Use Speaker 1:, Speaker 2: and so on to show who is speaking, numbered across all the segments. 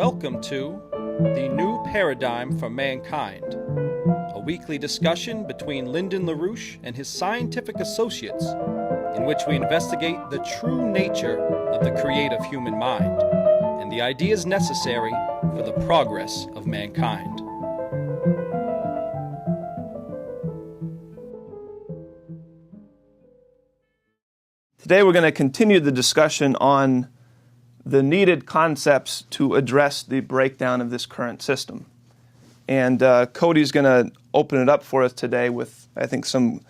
Speaker 1: Welcome to The New Paradigm for Mankind, a weekly discussion between Lyndon LaRouche and his scientific associates, in which we investigate the true nature of the creative human mind and the ideas necessary for the progress of mankind.
Speaker 2: Today we're going to continue the discussion on the needed concepts to address the breakdown of this current system. And Cody's going to open it up for us today with, I think, some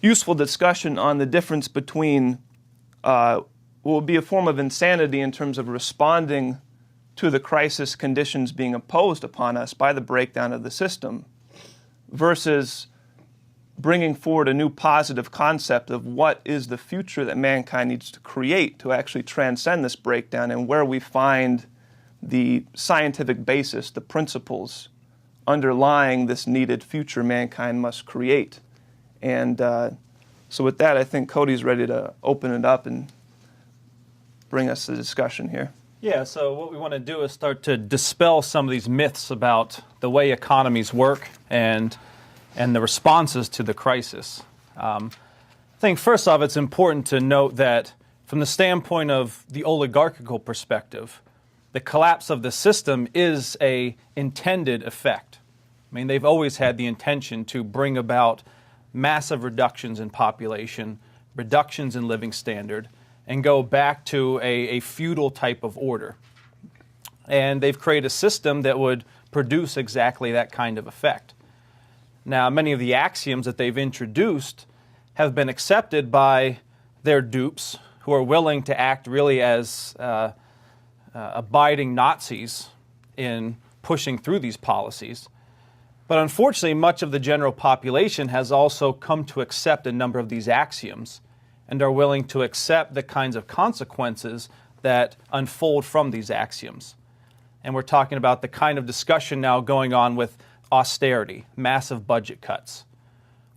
Speaker 2: useful discussion on the difference between what would be a form of insanity in terms of responding to the crisis conditions being imposed upon us by the breakdown of the system versus bringing forward a new positive concept of what is the future that mankind needs to create to actually transcend this breakdown, and where we find the scientific basis, the principles underlying this needed future mankind must create. And so with that, I think Cody's ready to open it up and bring us the discussion here.
Speaker 1: Yeah, so what we want to do is start to dispel some of these myths about the way economies work and the responses to the crisis. I think first off, it's important to note that from the standpoint of the oligarchical perspective, the collapse of the system is an intended effect. I mean, they've always had the intention to bring about massive reductions in population, reductions in living standard, and go back to a feudal type of order. And they've created a system that would produce exactly that kind of effect. Now, many of the axioms that they've introduced have been accepted by their dupes, who are willing to act really as abiding Nazis in pushing through these policies. But unfortunately, much of the general population has also come to accept a number of these axioms and are willing to accept the kinds of consequences that unfold from these axioms. And we're talking about the kind of discussion now going on with austerity, massive budget cuts,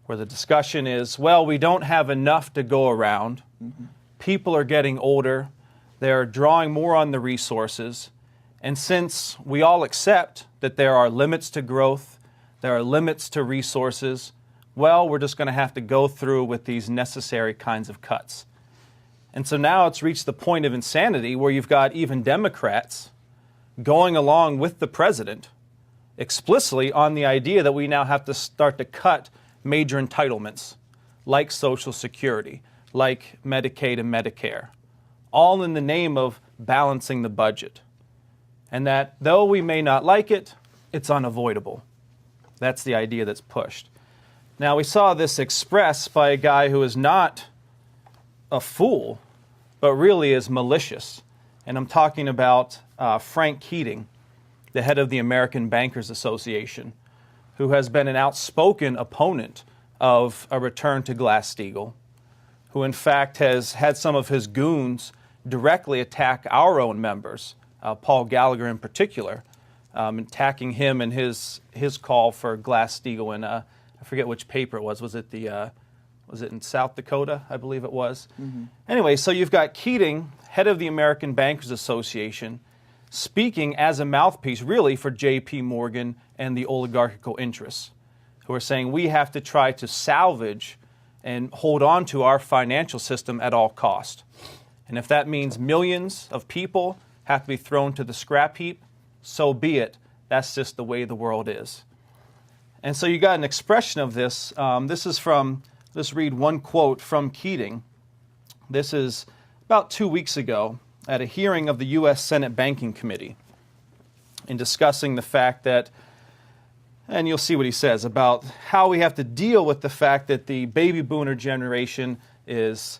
Speaker 1: where the discussion is, well, we don't have enough to go around. People are getting older. They're drawing more on the resources. And since we all accept that there are limits to growth, there are limits to resources, well, we're just going to have to go through with these necessary kinds of cuts. And so now it's reached the point of insanity where you've got even Democrats going along with the president explicitly on the idea that we now have to start to cut major entitlements like Social Security, like Medicaid and Medicare, all in the name of balancing the budget. And that though we may not like it, it's unavoidable. That's the idea that's pushed. Now, we saw this expressed by a guy who is not a fool, but really is malicious. And I'm talking about Frank Keating, the head of the American Bankers Association, who has been an outspoken opponent of a return to Glass-Steagall, who in fact has had some of his goons directly attack our own members, Paul Gallagher in particular, attacking him and his call for Glass-Steagall in, I forget which paper it was. Was it in South Dakota, I believe it was? Mm-hmm. Anyway, so you've got Keating, head of the American Bankers Association, speaking as a mouthpiece really for J.P. Morgan and the oligarchical interests, who are saying we have to try to salvage and hold on to our financial system at all cost. And if that means millions of people have to be thrown to the scrap heap, so be it. That's just the way the world is. And so you got an expression of this. Let's read one quote from Keating. This is about 2 weeks ago at a hearing of the U.S. Senate Banking Committee in discussing the fact that, and you'll see what he says, about how we have to deal with the fact that the baby boomer generation is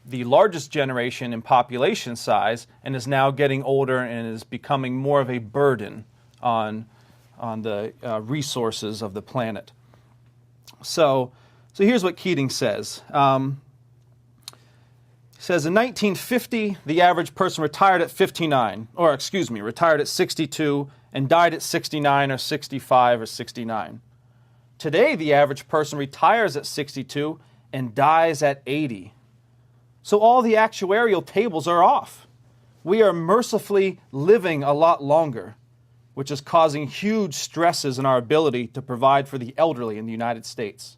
Speaker 1: the largest generation in population size and is now getting older and is becoming more of a burden on the resources of the planet. So here's what Keating says. He says, in 1950, the average person retired at 62 and died at 69 or 65 or 69. Today, the average person retires at 62 and dies at 80. So all the actuarial tables are off. we are mercifully living a lot longer, which is causing huge stresses in our ability to provide for the elderly in the United States.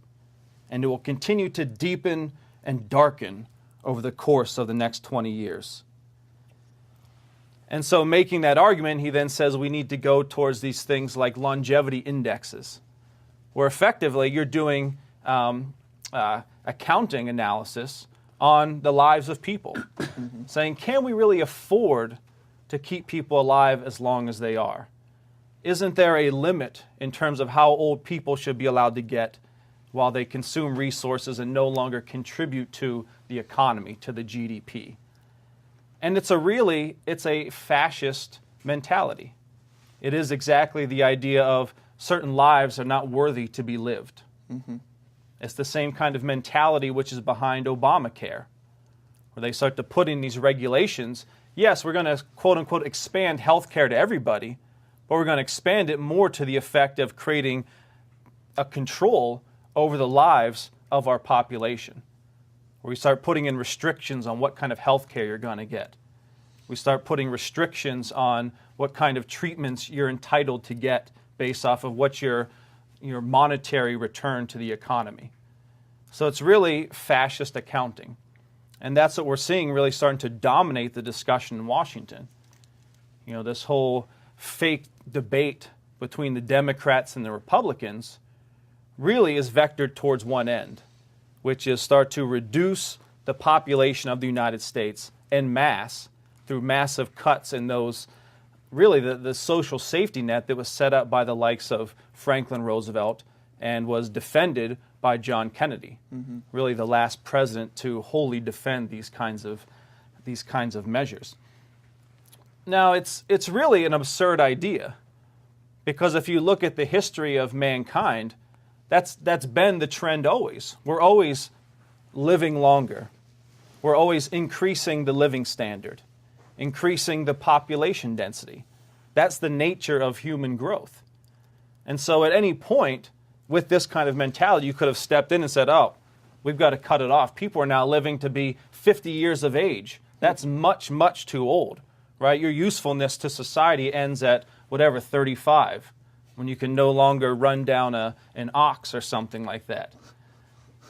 Speaker 1: And it will continue to deepen and darken over the course of the next 20 years. And so making that argument, he then says we need to go towards these things like longevity indexes, where effectively you're doing accounting analysis on the lives of people, saying, can we really afford to keep people alive as long as they are? Isn't there a limit in terms of how old people should be allowed to get while they consume resources and no longer contribute to the economy, to the GDP? And it's a fascist mentality. It is exactly the idea of certain lives are not worthy to be lived. It's the same kind of mentality which is behind Obamacare, where they start to put in these regulations. Yes, we're going to, quote unquote, expand health care to everybody, but we're going to expand it more to the effect of creating a control over the lives of our population, where we start putting in restrictions on what kind of health care you're going to get. We start putting restrictions on what kind of treatments you're entitled to get based off of what your monetary return to the economy. So it's really fascist accounting. And that's what we're seeing really starting to dominate the discussion in Washington. You know, this whole fake debate between the Democrats and the Republicans really is vectored towards one end, which is start to reduce the population of the United States en masse through massive cuts in those, really the social safety net that was set up by the likes of Franklin Roosevelt and was defended by John Kennedy, really the last president to wholly defend these kinds of measures. Now, it's really an absurd idea, because if you look at the history of mankind, that's been the trend always. We're always living longer. We're always increasing the living standard, increasing the population density. That's the nature of human growth. And so at any point, with this kind of mentality, you could have stepped in and said, oh, we've got to cut it off. People are now living to be 50 years of age. That's much, much too old, right? Your usefulness to society ends at whatever, 35, when you can no longer run down an ox or something like that.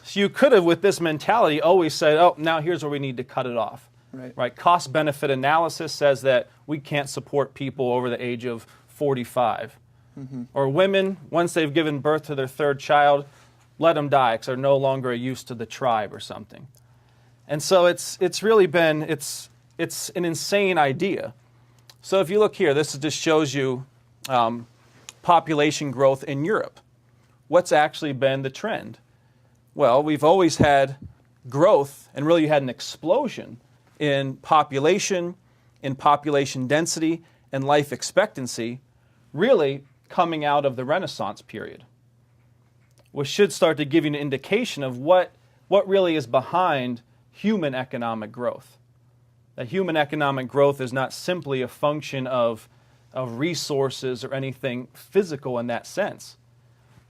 Speaker 1: So you could have, with this mentality, always said, oh, now here's where we need to cut it off. Right? Cost-benefit analysis says that we can't support people over the age of 45. Or women, once they've given birth to their third child, let them die because they're no longer a use to the tribe or something. And so it's really been, it's an insane idea. So if you look here, this just shows you population growth in Europe. What's actually been the trend? Well, we've always had growth, and really you had an explosion in population density, and life expectancy, really coming out of the Renaissance period, which should start to give you an indication of what really is behind human economic growth. That human economic growth is not simply a function of resources or anything physical in that sense,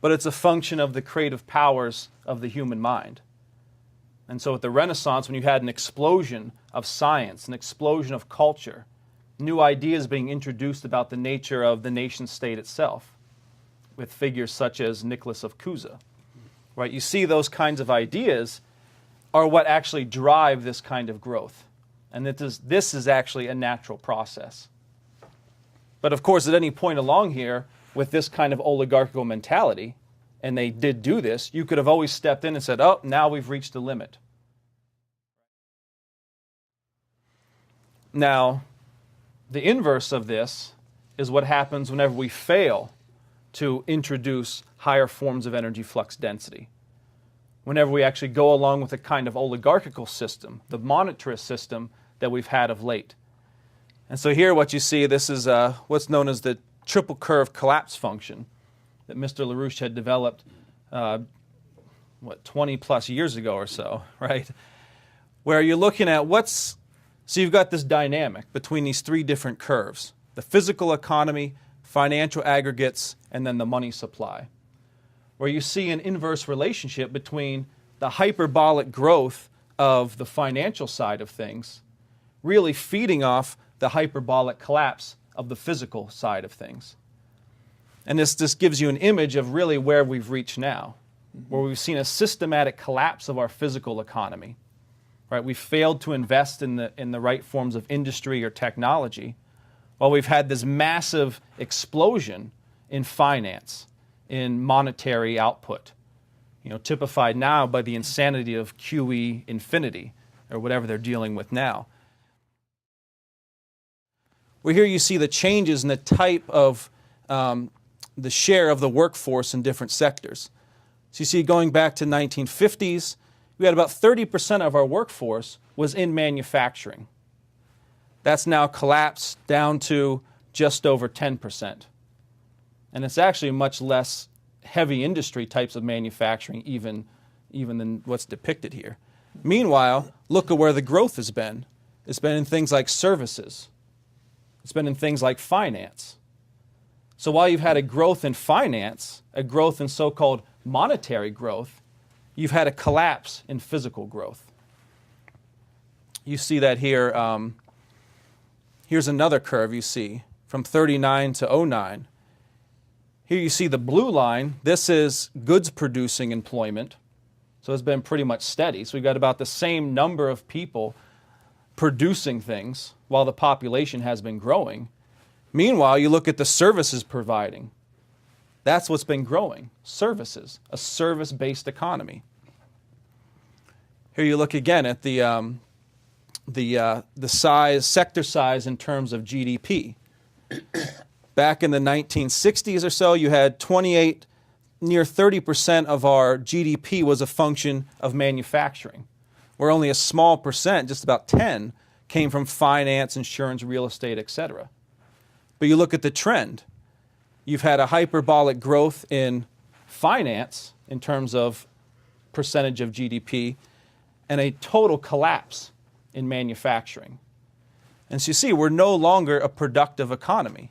Speaker 1: but it's a function of the creative powers of the human mind. And so at the Renaissance, when you had an explosion of science, an explosion of culture, new ideas being introduced about the nature of the nation state itself, with figures such as Nicholas of Cusa, right? You see those kinds of ideas are what actually drive this kind of growth. And this is actually a natural process. But of course, at any point along here, with this kind of oligarchical mentality, and they did do this, you could have always stepped in and said, oh, now we've reached the limit. Now, the inverse of this is what happens whenever we fail to introduce higher forms of energy flux density. Whenever we actually go along with a kind of oligarchical system, the monetarist system that we've had of late. And so here what you see, this is what's known as the triple curve collapse function that Mr. LaRouche had developed, 20 plus years ago or so, right? Where you're looking at so you've got this dynamic between these three different curves: the physical economy, financial aggregates, and then the money supply, where you see an inverse relationship between the hyperbolic growth of the financial side of things, really feeding off the hyperbolic collapse of the physical side of things. And this gives you an image of really where we've reached now, where we've seen a systematic collapse of our physical economy. Right? We've failed to invest in the right forms of industry or technology, while we've had this massive explosion in finance, in monetary output, typified now by the insanity of QE infinity, or whatever they're dealing with now. Well, here you see the changes in the type of the share of the workforce in different sectors. So you see, going back to 1950s, we had about 30% of our workforce was in manufacturing. That's now collapsed down to just over 10%. And it's actually much less heavy industry types of manufacturing even than what's depicted here. Meanwhile, look at where the growth has been. It's been in things like services. It's been in things like finance. So while you've had a growth in finance, a growth in so-called monetary growth, you've had a collapse in physical growth. You see that here. Here's another curve you see from 39 to 09. Here you see the blue line. This is goods producing employment. So it's been pretty much steady. So we've got about the same number of people producing things while the population has been growing. Meanwhile, you look at the services providing. That's what's been growing, services, a service-based economy. Here you look again at the size, sector size in terms of GDP. Back in the 1960s or so, you had near 30% of our GDP was a function of manufacturing, where only a small percent, just about 10, came from finance, insurance, real estate, etc. But you look at the trend. You've had a hyperbolic growth in finance in terms of percentage of GDP and a total collapse in manufacturing. And so you see, we're no longer a productive economy,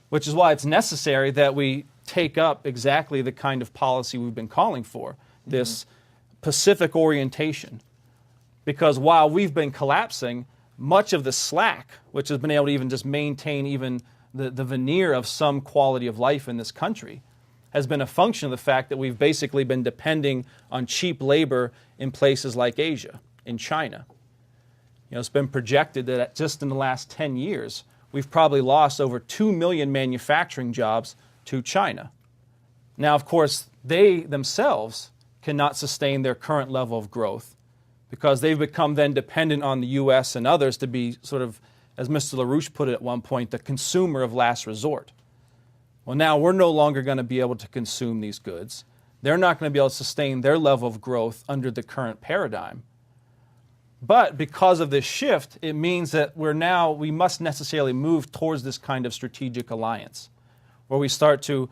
Speaker 1: which is why it's necessary that we take up exactly the kind of policy we've been calling for, this Pacific orientation. Because while we've been collapsing, much of the slack, which has been able to even just maintain even the veneer of some quality of life in this country, has been a function of the fact that we've basically been depending on cheap labor in places like Asia, in China. It's been projected that just in the last 10 years, we've probably lost over 2 million manufacturing jobs to China. Now, of course, they themselves cannot sustain their current level of growth because they've become then dependent on the U.S. and others to be sort of, as Mr. LaRouche put it at one point, the consumer of last resort. Well, now we're no longer going to be able to consume these goods. They're not going to be able to sustain their level of growth under the current paradigm. But because of this shift, it means that we must necessarily move towards this kind of strategic alliance, where we start to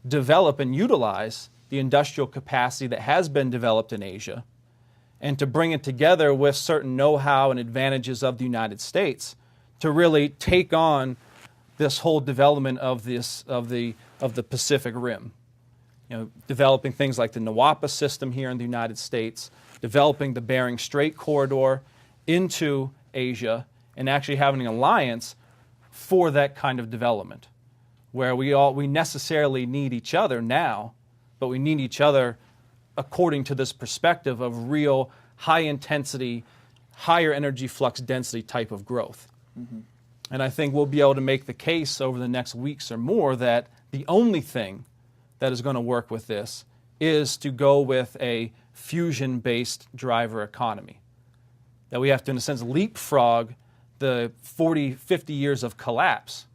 Speaker 1: develop and utilize the industrial capacity that has been developed in Asia, and to bring it together with certain know-how and advantages of the United States to really take on this whole development of the Pacific Rim. Developing things like the NAWAPA system here in the United States, developing the Bering Strait corridor into Asia, and actually having an alliance for that kind of development, where we necessarily need each other now, but we need each other according to this perspective of real high-intensity, higher energy flux density type of growth. Mm-hmm. And I think we'll be able to make the case over the next weeks or more that the only thing that is going to work with this is to go with a fusion-based driver economy. That we have to, in a sense, leapfrog the 40, 50 years of collapse.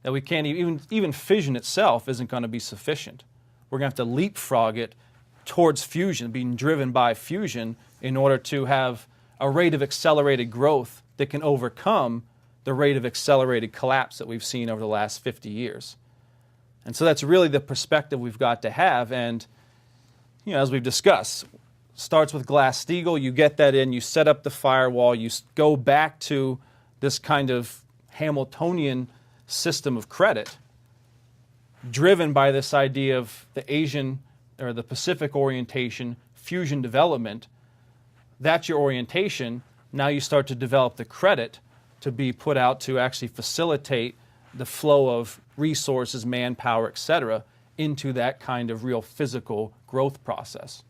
Speaker 1: That we can't even fission itself isn't going to be sufficient. We're going to have to leapfrog it towards fusion, being driven by fusion in order to have a rate of accelerated growth that can overcome the rate of accelerated collapse that we've seen over the last 50 years. And so that's really the perspective we've got to have. And, as we've discussed, starts with Glass-Steagall, you get that in, you set up the firewall, you go back to this kind of Hamiltonian system of credit, driven by this idea of the Asian or the Pacific orientation, fusion development. That's your orientation. Now you start to develop the credit to be put out to actually facilitate the flow of resources, manpower, etc., into that kind of real physical growth process.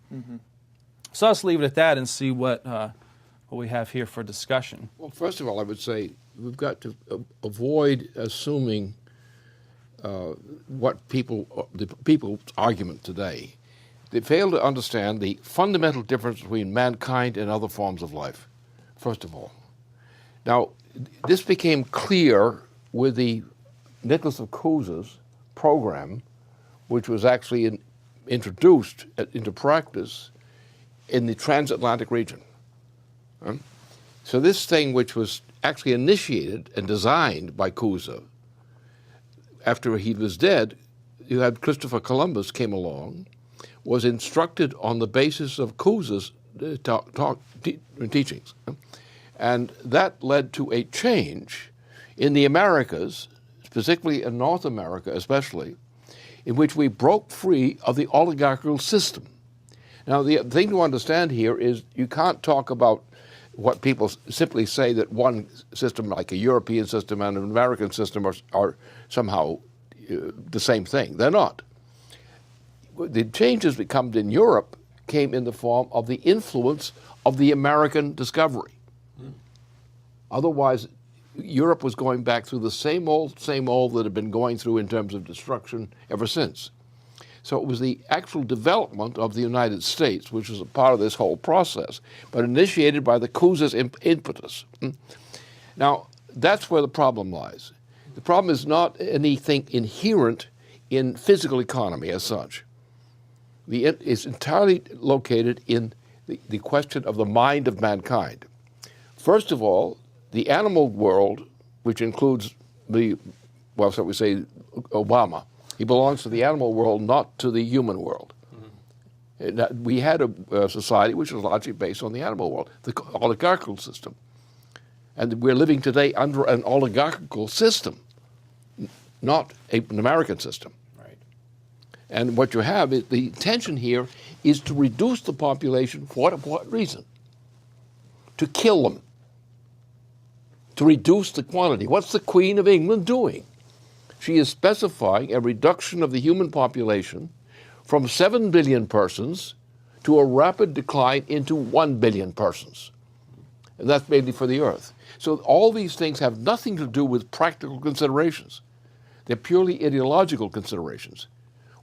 Speaker 1: So let's leave it at that and see what we have here for discussion.
Speaker 3: Well, first of all, I would say we've got to avoid assuming what the people's argument today. They fail to understand the fundamental difference between mankind and other forms of life, first of all. Now, this became clear with the Nicholas of Cusa's program, which was actually introduced into practice in the transatlantic region. So this thing, which was actually initiated and designed by Cusa, after he was dead, you had Christopher Columbus came along, was instructed on the basis of Cusa's teachings. And that led to a change in the Americas, specifically in North America especially, in which we broke free of the oligarchical system. Now, the thing to understand here is you can't talk about what people simply say that one system, like a European system and an American system, are somehow the same thing. They're not. The changes that come in Europe came in the form of the influence of the American discovery. Otherwise, Europe was going back through the same old that had been going through in terms of destruction ever since. So it was the actual development of the United States, which was a part of this whole process, but initiated by the Cusa's impetus. Now, that's where the problem lies. The problem is not anything inherent in physical economy as such. It's entirely located in the question of the mind of mankind. First of all, the animal world, which includes shall we say, Obama, he belongs to the animal world, not to the human world. We had a society which was largely based on the animal world, the oligarchical system. And we're living today under an oligarchical system, not an American system.
Speaker 1: Right.
Speaker 3: And what you have is the intention here is to reduce the population for what reason? To kill them. To reduce the quantity. What's the Queen of England doing? She is specifying a reduction of the human population from 7 billion persons to a rapid decline into 1 billion persons. And that's mainly for the Earth. So all these things have nothing to do with practical considerations. They're purely ideological considerations.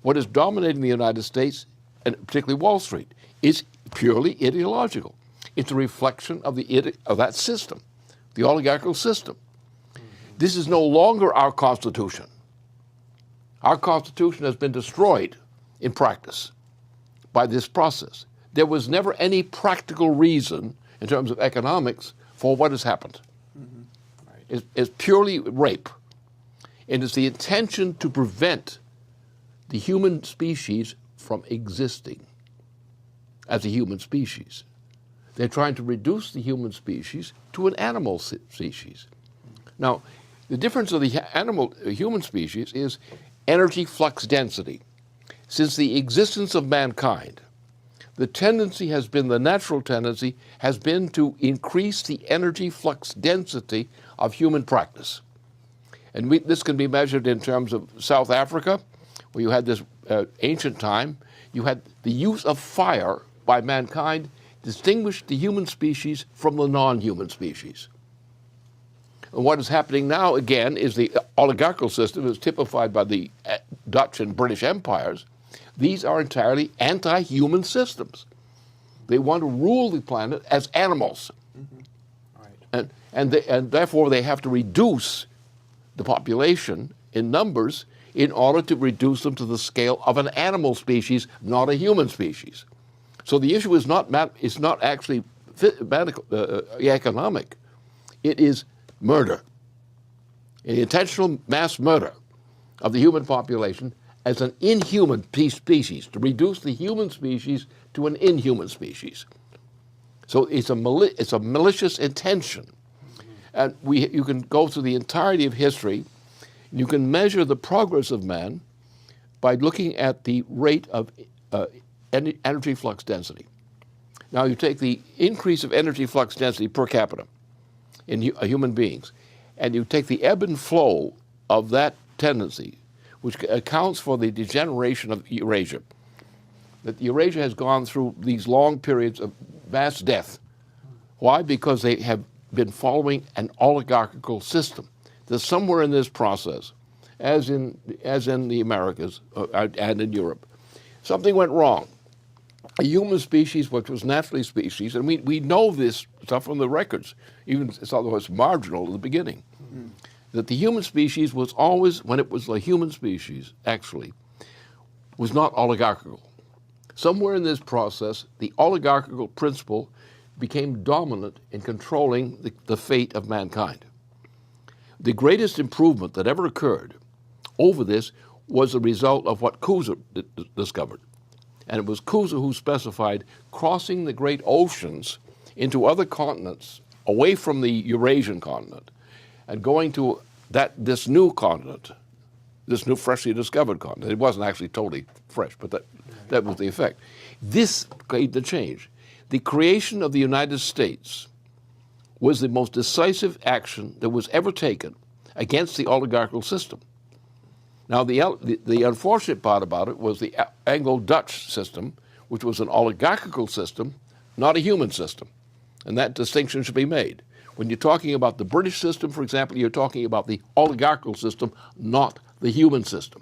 Speaker 3: What is dominating the United States, and particularly Wall Street, is purely ideological. It's a reflection of that system, the oligarchical system. This is no longer our Constitution. Our Constitution has been destroyed in practice by this process. There was never any practical reason in terms of economics for what has happened. Right. It's purely rape. And it's the intention to prevent the human species from existing as a human species. They're trying to reduce the human species to an animal species. Now, the difference of the human species is energy flux density. Since the existence of mankind, the natural tendency has been to increase the energy flux density of human practice. And this can be measured in terms of South Africa, where you had this ancient time, you had the use of fire by mankind distinguished the human species from the non-human species. And what is happening now, again, is the oligarchical system is typified by the Dutch and British empires. These are entirely anti-human systems. They want to rule the planet as animals. Right. And therefore they have to reduce the population in numbers in order to reduce them to the scale of an animal species, not a human species. So the issue is not actually economic. It is murder, an intentional mass murder of the human population as an inhuman species, to reduce the human species to an inhuman species. So it's a malicious intention. And you can go through the entirety of history, and you can measure the progress of man by looking at the rate of energy flux density. Now you take the increase of energy flux density per capita in human beings, and you take the ebb and flow of that tendency, which accounts for the degeneration of Eurasia. That Eurasia has gone through these long periods of mass death. Why? Because they have been following an oligarchical system. That somewhere in this process, as in the Americas and in Europe, something went wrong. A human species, which was naturally a species, and we know this stuff from the records, even although it's marginal at the beginning, that the human species was always, when it was a human species, actually, was not oligarchical. Somewhere in this process, the oligarchical principle became dominant in controlling the fate of mankind. The greatest improvement that ever occurred over this was the result of what Cousin discovered. And it was Cousin who specified crossing the great oceans into other continents away from the Eurasian continent and going to this new continent, this new freshly discovered continent. It wasn't actually totally fresh, but that was the effect. This made the change. The creation of the United States was the most decisive action that was ever taken against the oligarchical system. Now, the unfortunate part about it was the Anglo-Dutch system, which was an oligarchical system, not a human system. And that distinction should be made. When you're talking about the British system, for example, you're talking about the oligarchical system, not the human system.